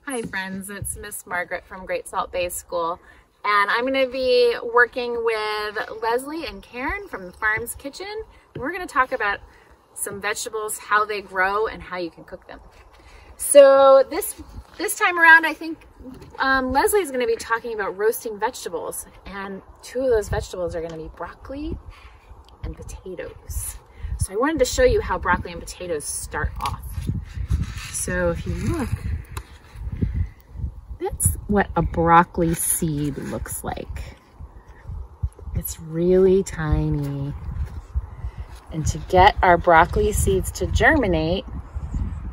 Hi friends, it's Miss Margaret from Great Salt Bay School, and I'm going to be working with Leslie and Karen from the Farms Kitchen. And we're going to talk about some vegetables, how they grow, and how you can cook them. So this time around, I think Leslie's going to be talking about roasting vegetables, and two of those vegetables are going to be broccoli and potatoes. So I wanted to show you how broccoli and potatoes start off. So if you look, that's what a broccoli seed looks like. It's really tiny. And to get our broccoli seeds to germinate,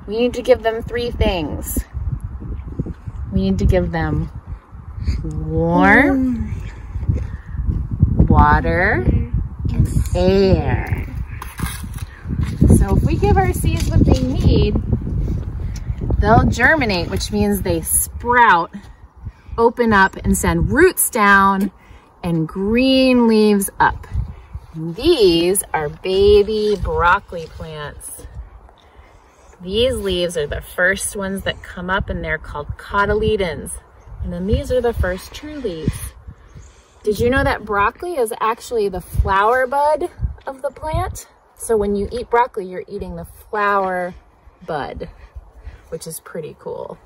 we need to give them three things. We need to give them warm, water, and air. So if we give our seeds what they need, they'll germinate, which means they sprout, open up, and send roots down and green leaves up. And these are baby broccoli plants. These leaves are the first ones that come up, and they're called cotyledons. And then these are the first true leaves. Did you know that broccoli is actually the flower bud of the plant? So when you eat broccoli, you're eating the flower bud, which is pretty cool.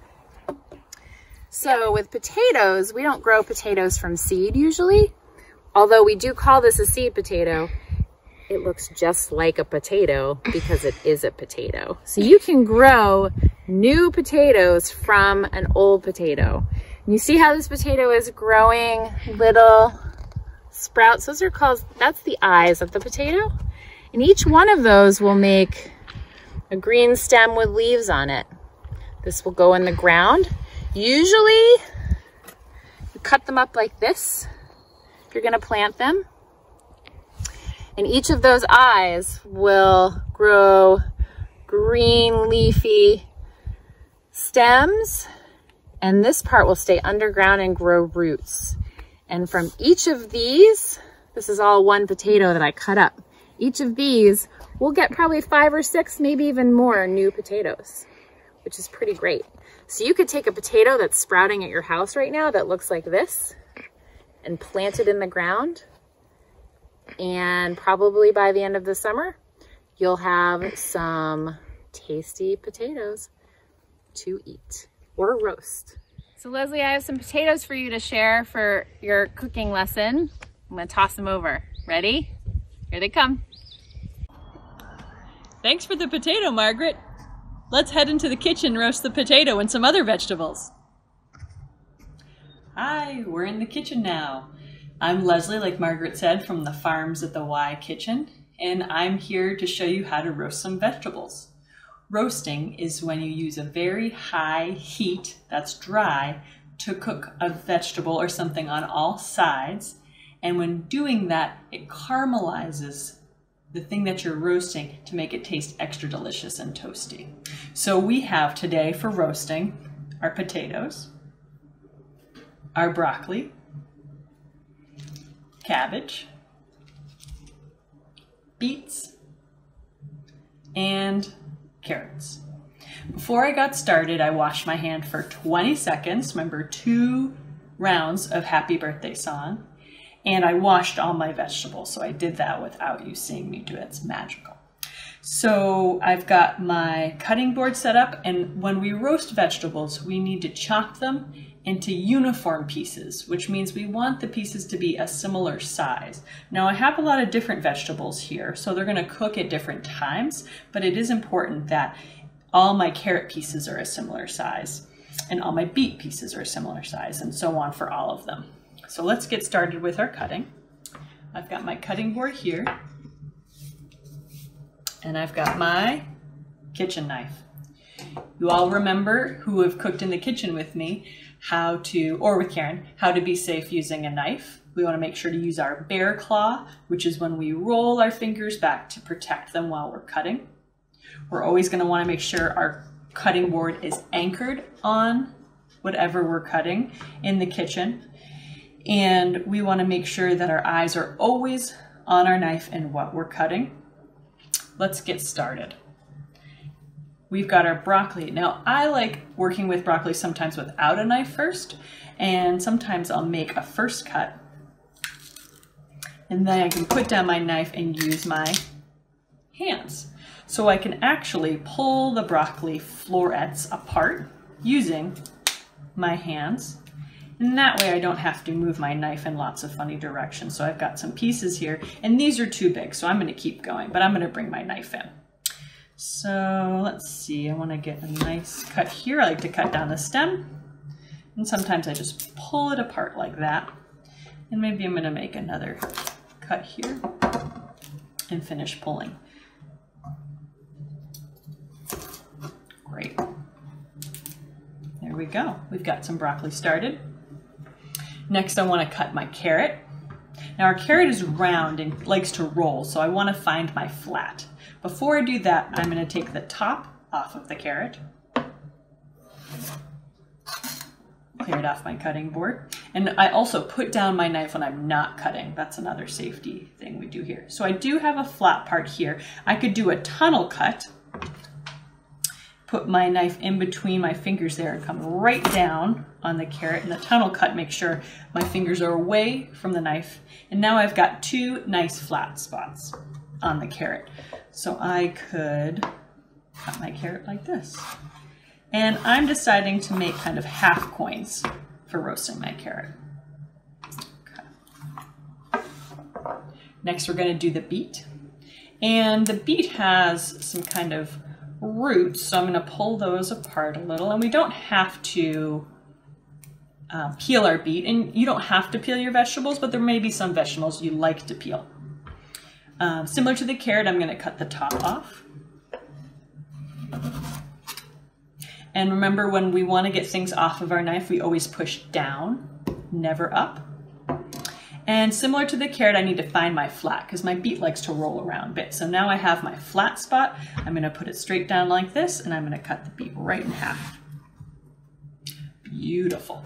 So with potatoes, we don't grow potatoes from seed usually, although we do call this a seed potato. It looks just like a potato because it is a potato. So you can grow new potatoes from an old potato. And you see how this potato is growing little sprouts? Those are called, that's the eyes of the potato. And each one of those will make a green stem with leaves on it. This will go in the ground. Usually, you cut them up like this if you're gonna plant them. And each of those eyes will grow green leafy stems, and this part will stay underground and grow roots. And from each of these, this is all one potato that I cut up. Each of these, we'll get probably 5 or 6, maybe even more new potatoes, which is pretty great. So you could take a potato that's sprouting at your house right now that looks like this and plant it in the ground. And probably by the end of the summer, you'll have some tasty potatoes to eat or roast. So Leslie, I have some potatoes for you to share for your cooking lesson. I'm gonna toss them over. Ready? Here they come. Thanks for the potato, Margaret. Let's head into the kitchen and roast the potato and some other vegetables. Hi, we're in the kitchen now. I'm Leslie, like Margaret said, from the Farms at the Y Kitchen, and I'm here to show you how to roast some vegetables. Roasting is when you use a very high heat, that's dry, to cook a vegetable or something on all sides. And when doing that, it caramelizes the thing that you're roasting to make it taste extra delicious and toasty. So we have today for roasting our potatoes, our broccoli, cabbage, beets, and carrots. Before I got started, I washed my hand for 20 seconds. Remember, 2 rounds of Happy Birthday song. And I washed all my vegetables, so I did that without you seeing me do it. It's magical. So I've got my cutting board set up, and when we roast vegetables, we need to chop them into uniform pieces, which means we want the pieces to be a similar size. Now I have a lot of different vegetables here, so they're gonna cook at different times, but it is important that all my carrot pieces are a similar size, and all my beet pieces are a similar size, and so on for all of them. So let's get started with our cutting. I've got my cutting board here, and I've got my kitchen knife. You all remember, who have cooked in the kitchen with me, how to, or with Karen, how to be safe using a knife. We want to make sure to use our bear claw, which is when we roll our fingers back to protect them while we're cutting. We're always going to want to make sure our cutting board is anchored on whatever we're cutting in the kitchen. And we want to make sure that our eyes are always on our knife and what we're cutting. Let's get started. we've got our broccoli. Now, I like working with broccoli sometimes without a knife first, and sometimes I'll make a first cut, and then I can put down my knife and use my hands. So I can actually pull the broccoli florets apart using my hands. And that way I don't have to move my knife in lots of funny directions. So I've got some pieces here, and these are too big, so I'm gonna keep going, but I'm gonna bring my knife in. So let's see, I wanna get a nice cut here. I like to cut down the stem, and sometimes I just pull it apart like that. And maybe I'm gonna make another cut here and finish pulling. Great. There we go. We've got some broccoli started. Next, I want to cut my carrot. Now our carrot is round and likes to roll, so I want to find my flat. Before I do that, I'm going to take the top off of the carrot, clear it off my cutting board, and I also put down my knife when I'm not cutting. That's another safety thing we do here. So I do have a flat part here. I could do a tunnel cut, put my knife in between my fingers there and come right down on the carrot, and the tunnel cut makes sure my fingers are away from the knife. And now I've got two nice flat spots on the carrot. So I could cut my carrot like this. And I'm deciding to make kind of half coins for roasting my carrot. Okay. Next, we're going to do the beet. And the beet has some kind of roots, so I'm going to pull those apart a little. And we don't have to peel our beet, and you don't have to peel your vegetables, but there may be some vegetables you like to peel. Similar to the carrot, I'm going to cut the top off. And remember, when we want to get things off of our knife, we always push down, never up. And similar to the carrot, I need to find my flat because my beet likes to roll around a bit. So now I have my flat spot. I'm going to put it straight down like this, and I'm going to cut the beet right in half. Beautiful.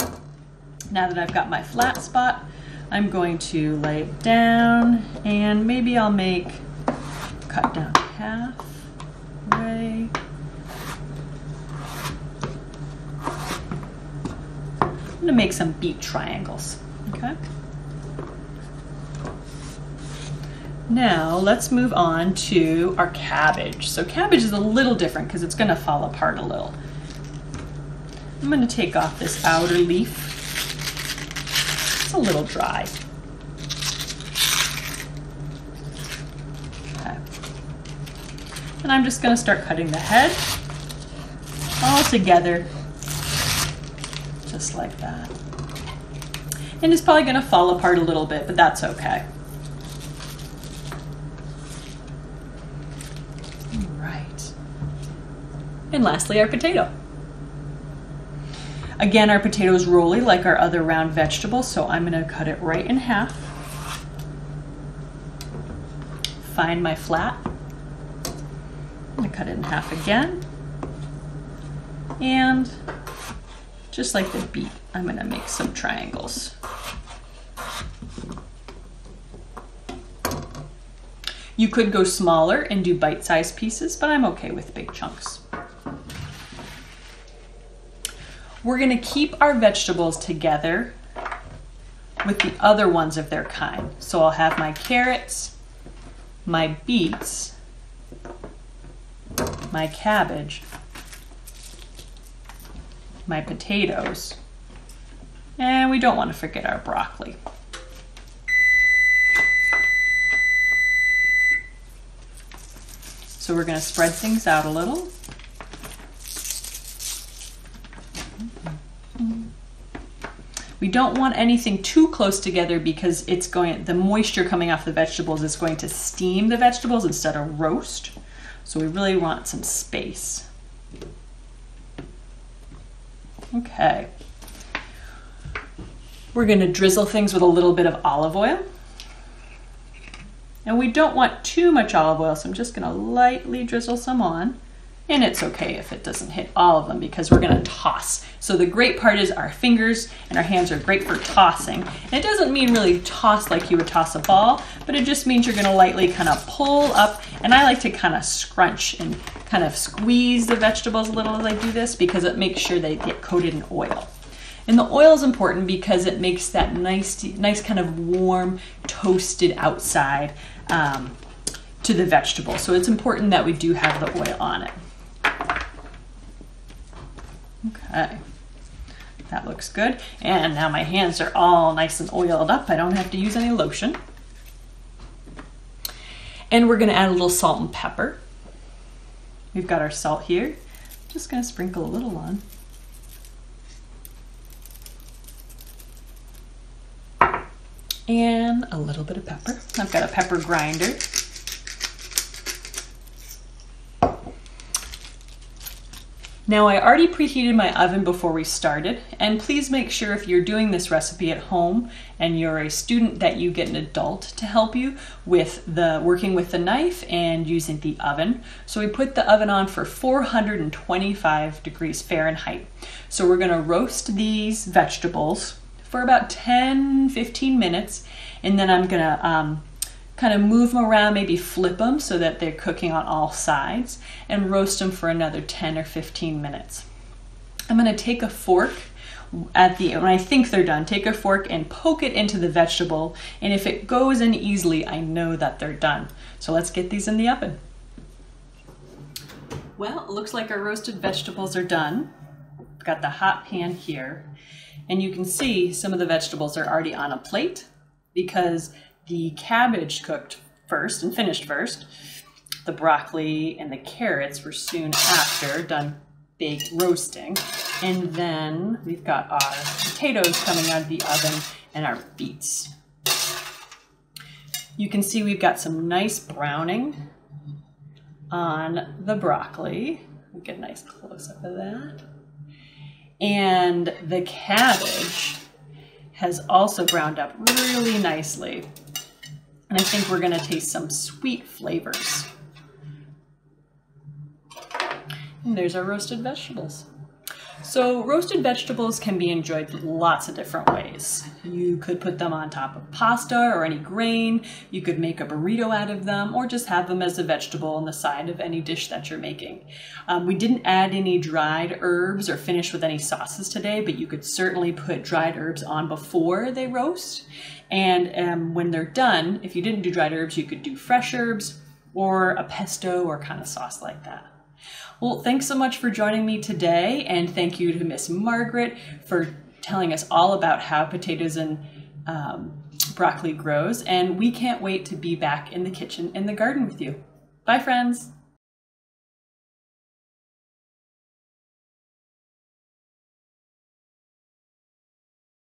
Now that I've got my flat spot, I'm going to lay it down, and maybe I'll cut down halfway. I'm going to make some beet triangles, okay? Now let's move on to our cabbage. So cabbage is a little different because it's going to fall apart a little. I'm going to take off this outer leaf. It's a little dry. Okay. And I'm just going to start cutting the head all together, just like that. And it's probably going to fall apart a little bit, but that's okay. And lastly, our potato. Again, our potato is rolly like our other round vegetables, so I'm going to cut it right in half. Find my flat. I'm going to cut it in half again. And just like the beet, I'm going to make some triangles. You could go smaller and do bite-sized pieces, but I'm okay with big chunks. We're going to keep our vegetables together with the other ones of their kind. So I'll have my carrots, my beets, my cabbage, my potatoes, and we don't want to forget our broccoli. So we're going to spread things out a little. We don't want anything too close together because the moisture coming off the vegetables is going to steam the vegetables instead of roast. So we really want some space. Okay. We're going to drizzle things with a little bit of olive oil. And we don't want too much olive oil, so I'm just going to lightly drizzle some on. And it's okay if it doesn't hit all of them because we're gonna toss. So the great part is our fingers and our hands are great for tossing. And it doesn't mean really toss like you would toss a ball, but it just means you're gonna lightly kind of pull up. And I like to kind of scrunch and kind of squeeze the vegetables a little as I do this because it makes sure they get coated in oil. And the oil is important because it makes that nice kind of warm, toasted outside to the vegetable. So it's important that we do have the oil on it. Okay, that looks good. And now my hands are all nice and oiled up. I don't have to use any lotion. And we're gonna add a little salt and pepper. We've got our salt here. Just gonna sprinkle a little on. And a little bit of pepper. I've got a pepper grinder. Now I already preheated my oven before we started, and please make sure if you're doing this recipe at home and you're a student that you get an adult to help you with working with the knife and using the oven. So we put the oven on for 425 degrees Fahrenheit. So we're gonna roast these vegetables for about 10-15 minutes, and then I'm gonna kind of move them around, maybe flip them so that they're cooking on all sides, and roast them for another 10 or 15 minutes. I'm gonna take a fork when I think they're done, take a fork and poke it into the vegetable, and if it goes in easily, I know that they're done. So let's get these in the oven. Well, it looks like our roasted vegetables are done. I've got the hot pan here, and you can see some of the vegetables are already on a plate because the cabbage cooked first and finished first. The broccoli and the carrots were soon after done baked roasting. And then we've got our potatoes coming out of the oven and our beets. You can see we've got some nice browning on the broccoli. We'll get a nice close-up of that. And the cabbage has also browned up really nicely. And I think we're gonna taste some sweet flavors. And there's our roasted vegetables. So roasted vegetables can be enjoyed lots of different ways. You could put them on top of pasta or any grain. You could make a burrito out of them, or just have them as a vegetable on the side of any dish that you're making. We didn't add any dried herbs or finish with any sauces today, but you could certainly put dried herbs on before they roast. And when they're done, if you didn't do dried herbs, you could do fresh herbs or a pesto or kind of sauce like that. Well, thanks so much for joining me today, and thank you to Miss Margaret for telling us all about how potatoes and broccoli grows, and we can't wait to be back in the kitchen in the garden with you. Bye, friends.